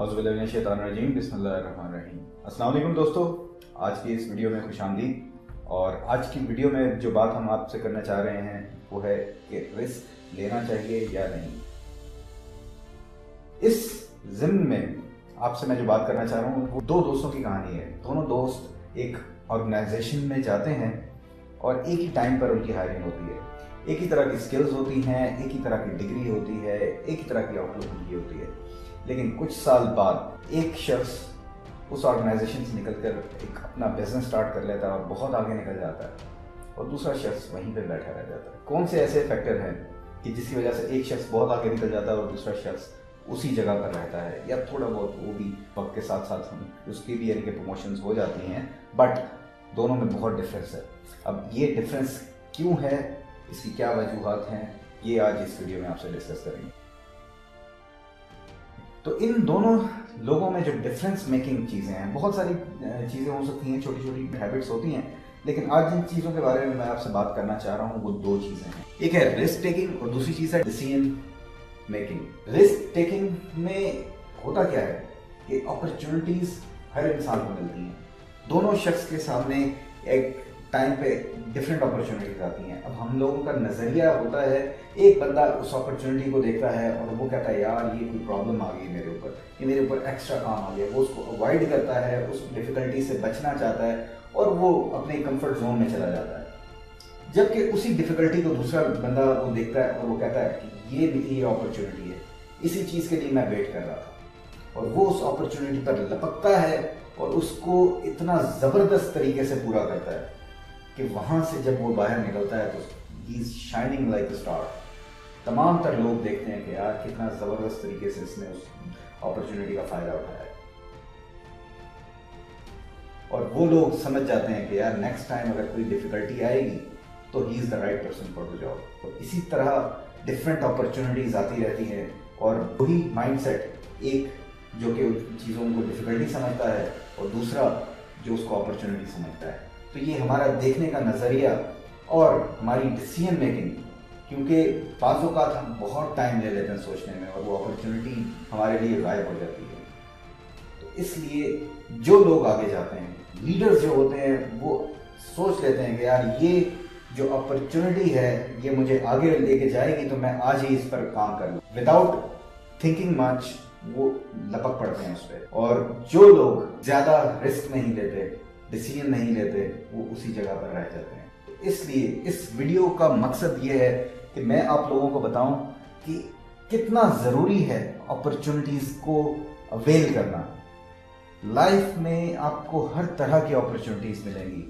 اعوذ باللہ من الشیطان الرجیم، بسم اللہ الرحمن الرحیم۔ السلام علیکم دوستو، آج کی اس ویڈیو میں خوش آمدید۔ اور آج کی ویڈیو میں جو بات ہم آپ سے کرنا چاہ رہے ہیں وہ ہے کہ رسک لینا چاہیے یا نہیں۔ اس ضمن میں آپ سے میں جو بات کرنا چاہ رہا ہوں وہ دو دوستوں کی کہانی ہے۔ دونوں دوست ایک آرگنائزیشن میں جاتے ہیں اور ایک ہی ٹائم پر ان کی ہائرنگ ہوتی ہے۔ ایک ہی طرح کی سکلز ہوتی ہیں، ایک ہی طرح کی ڈگری ہوتی ہے، ایک ہی طرح کی آؤٹ لک ان کی ہوتی ہے۔ لیکن کچھ سال بعد ایک شخص اس آرگنائزیشن سے نکل کر ایک اپنا بزنس سٹارٹ کر لیتا ہے اور بہت آگے نکل جاتا ہے، اور دوسرا شخص وہیں پہ بیٹھا رہ جاتا ہے۔ کون سے ایسے فیکٹر ہیں کہ جس کی وجہ سے ایک شخص بہت آگے نکل جاتا ہے اور دوسرا شخص اسی جگہ پر رہتا ہے، یا تھوڑا بہت وہ بھی وقت کے ساتھ ساتھ اس کی بھی یعنی کہ پروموشنز ہو جاتی ہیں، بٹ دونوں میں بہت ڈفرینس ہے۔ اب یہ ڈفرینس کیوں ہے، اس کی کیا وجوہات ہیں، یہ آج اس ویڈیو میں آپ سے ڈسکس کریں گے۔ تو ان دونوں لوگوں میں جو ڈفرینس میکنگ چیزیں ہیں، بہت ساری چیزیں ہو سکتی ہیں، چھوٹی چھوٹی ہیبٹس ہوتی ہیں، لیکن آج جن چیزوں کے بارے میں آپ سے بات کرنا چاہ رہا ہوں وہ دو چیزیں ہیں۔ ایک ہے رسک ٹیکنگ اور دوسری چیز ہے ڈیسیژن میکنگ۔ رسک ٹیکنگ میں ہوتا کیا ہے کہ اپرچونٹیز ہر انسان کو ملتی ہیں۔ دونوں شخص کے سامنے ایک ٹائم پہ ڈفرینٹ اپرچونٹیز آتی ہیں۔ اب ہم لوگوں کا نظریہ ہوتا ہے، ایک بندہ اس اپرچونٹی کو دیکھتا ہے اور وہ کہتا ہے یار یہ کوئی پرابلم آ گئی میرے اوپر، یہ میرے اوپر ایکسٹرا کام آ گیا، وہ اس کو اوائڈ کرتا ہے، اس ڈیفیکلٹی سے بچنا چاہتا ہے اور وہ اپنے کمفرٹ زون میں چلا جاتا ہے۔ جبکہ اسی ڈیفیکلٹی کو دوسرا بندہ وہ دیکھتا ہے اور وہ کہتا ہے کہ یہ اپرچونٹی ہے، اسی چیز کے لیے میں ویٹ کر رہا تھا، اور وہ اس اپرچونٹی پر لپکتا ہے اور اس کو اتنا زبردست طریقے سے پورا کرتا ہے کہ وہاں سے جب وہ باہر نکلتا ہے تو he is shining like a star. تمام تر لوگ دیکھتے ہیں کہ یار کتنا زبردست طریقے سے اس نے اس اپرچونٹی کا فائدہ اٹھایا ہے، اور وہ لوگ سمجھ جاتے ہیں کہ یار نیکسٹ ٹائم اگر کوئی ڈیفیکلٹی آئے گی تو he is the right person for the job. اور اسی طرح ڈفرینٹ اپرچونٹیز آتی رہتی ہیں، اور وہی مائنڈ سیٹ، ایک جو کہ چیزوں کو ڈیفیکلٹی سمجھتا ہے اور دوسرا جو اس کو اپرچونٹی سمجھتا ہے۔ تو یہ ہمارا دیکھنے کا نظریہ اور ہماری ڈیسیژن میکنگ، کیونکہ بعض اوقات ہم بہت ٹائم لے لیتے ہیں سوچنے میں اور وہ اپرچونٹی ہمارے لیے غائب ہو جاتی ہے۔ تو اس لیے جو لوگ آگے جاتے ہیں، لیڈرز جو ہوتے ہیں، وہ سوچ لیتے ہیں کہ یار یہ جو اپرچونٹی ہے یہ مجھے آگے لے کے جائے گی تو میں آج ہی اس پر کام کر لوں، وداؤٹ تھنکنگ مچ وہ لپک پڑتے ہیں اس پہ۔ اور جو لوگ زیادہ رسک نہیں لیتے، ڈیسیژن نہیں لیتے، وہ اسی جگہ پر رہ جاتے ہیں۔ تو اس لیے اس ویڈیو کا مقصد یہ ہے کہ میں آپ لوگوں کو بتاؤں کہ کتنا ضروری ہے اپرچونٹیز کو اویل کرنا۔ لائف میں آپ کو ہر طرح کی اپرچونٹیز ملیں گی،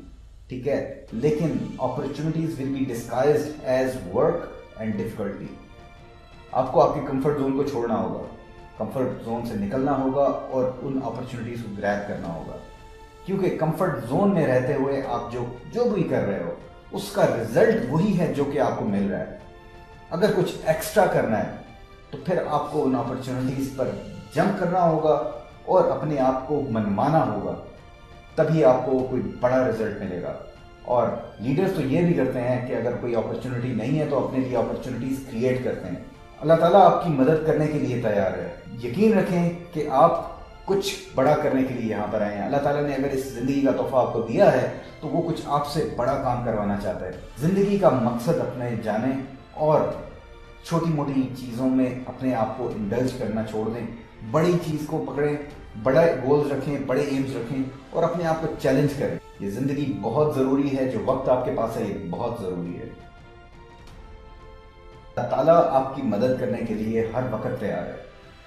ٹھیک ہے، لیکن opportunities will be disguised as work and difficulty. آپ کو آپ کے کمفرٹ زون کو چھوڑنا ہوگا، کمفرٹ زون سے نکلنا ہوگا اور ان اپرچونٹیز کو گریب کرنا ہوگا، کیونکہ کمفرٹ زون میں رہتے ہوئے آپ جو بھی کر رہے ہو اس کا رزلٹ وہی ہے جو کہ آپ کو مل رہا ہے۔ اگر کچھ ایکسٹرا کرنا ہے تو پھر آپ کو ان اپرچونٹیز پر جمپ کرنا ہوگا اور اپنے آپ کو منوانا ہوگا، تبھی آپ کو کوئی بڑا رزلٹ ملے گا۔ اور لیڈرز تو یہ بھی کرتے ہیں کہ اگر کوئی اپرچونٹی نہیں ہے تو اپنے لیے اپرچونٹیز کریٹ کرتے ہیں۔ اللہ تعالیٰ آپ کی مدد کرنے کے لیے تیار ہے۔ یقین رکھیں کہ آپ کچھ بڑا کرنے کے لیے یہاں پر آئے ہیں۔ اللہ تعالیٰ نے اگر اس زندگی کا تحفہ آپ کو دیا ہے تو وہ کچھ آپ سے بڑا کام کروانا چاہتا ہے۔ زندگی کا مقصد اپنے جانیں اور چھوٹی موٹی چیزوں میں اپنے آپ کو انڈلج کرنا چھوڑ دیں، بڑی چیز کو پکڑیں، بڑے گولز رکھیں، بڑے ایمز رکھیں اور اپنے آپ کو چیلنج کریں۔ یہ زندگی بہت ضروری ہے، جو وقت آپ کے پاس ہے یہ بہت ضروری ہے۔ اللہ تعالیٰ آپ کی مدد کرنے کے لیے ہر وقت تیار ہے،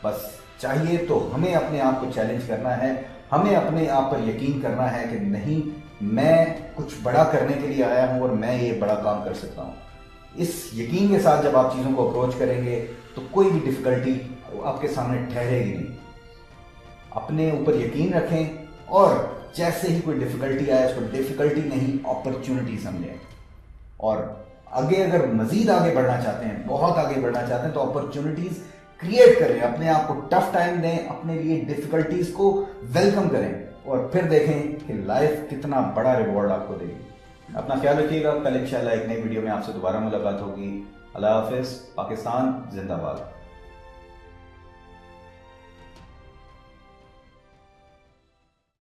بس چاہیے تو ہمیں اپنے آپ کو چیلنج کرنا ہے، ہمیں اپنے آپ پر یقین کرنا ہے کہ نہیں، میں کچھ بڑا کرنے کے لیے آیا ہوں اور میں یہ بڑا کام کر سکتا ہوں۔ اس یقین کے ساتھ جب آپ چیزوں کو اپروچ کریں گے تو کوئی بھی ڈیفیکلٹی آپ کے سامنے ٹھہرے گی نہیں۔ اپنے اوپر یقین رکھیں اور جیسے ہی کوئی ڈیفیکلٹی آئے اس کو ڈیفیکلٹی نہیں اپرچونٹی سمجھیں، اور آگے اگر مزید آگے بڑھنا چاہتے ہیں، بہت آگے بڑھنا چاہتے ہیں تو اپرچونٹیز کریٹ کریں، اپنے آپ کو ٹف ٹائم دیں، اپنے لیے ڈیفیکلٹیز کو ویلکم کریں، اور پھر دیکھیں کہ لائف کتنا بڑا ریوارڈ آپ کو دے گی۔ اپنا خیال رکھیے گا، کل انشاءاللہ ایک نئی ویڈیو میں آپ سے دوبارہ ملاقات ہوگی۔ اللہ حافظ، پاکستان زندہ باد۔